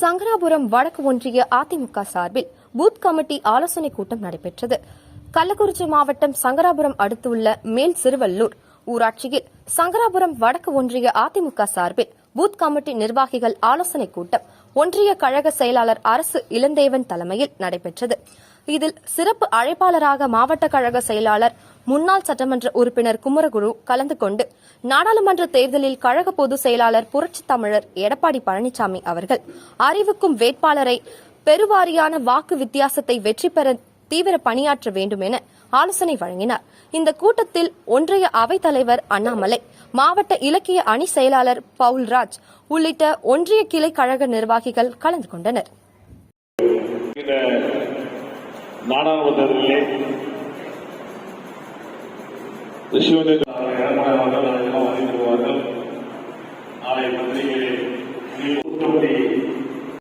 சங்கராபுரம் வடக்கு ஒன்றிய அதிமுக சார்பில் பூத் கமிட்டி ஆலோசனைக் கூட்டம் நடைபெற்றது. கள்ளக்குறிச்சி மாவட்டம் சங்கராபுரம் அடுத்துள்ள மேல் சிறுவல்லூர் ஊராட்சியில் சங்கராபுரம் வடக்கு ஒன்றிய அதிமுக சார்பில் பூத் கமிட்டி நிர்வாகிகள் ஆலோசனைக் கூட்டம் ஒன்றிய கழக செயலாளர் அரசு இளந்தேவன் தலைமையில் நடைபெற்றது. இதில் சிறப்பு அழைப்பாளராக மாவட்ட கழக செயலாளர் முன்னாள் சட்டமன்ற உறுப்பினர் குமரகுரு கலந்து கொண்டு நாடாளுமன்ற தேர்தலில் கழக பொதுச் செயலாளர் புரட்சித் தமிழர் எடப்பாடி பழனிசாமி அவர்கள் அறிவிக்கும் வேட்பாளரை பெருவாரியான வாக்கு வித்தியாசத்தை வெற்றி பெற தீவிர பணியாற்ற வேண்டும் என ஆலோசனை வழங்கினார். இந்த கூட்டத்தில் ஒன்றிய அவைத் தலைவர் அண்ணாமலை, மாவட்ட இலக்கிய அணி செயலாளர் பவுல்ராஜ் உள்ளிட்ட ஒன்றிய கிளை கழக நிர்வாகிகள் கலந்து கொண்டனர். நாடாளுமன்றத்திலே நாளை பத்திரிகைகளை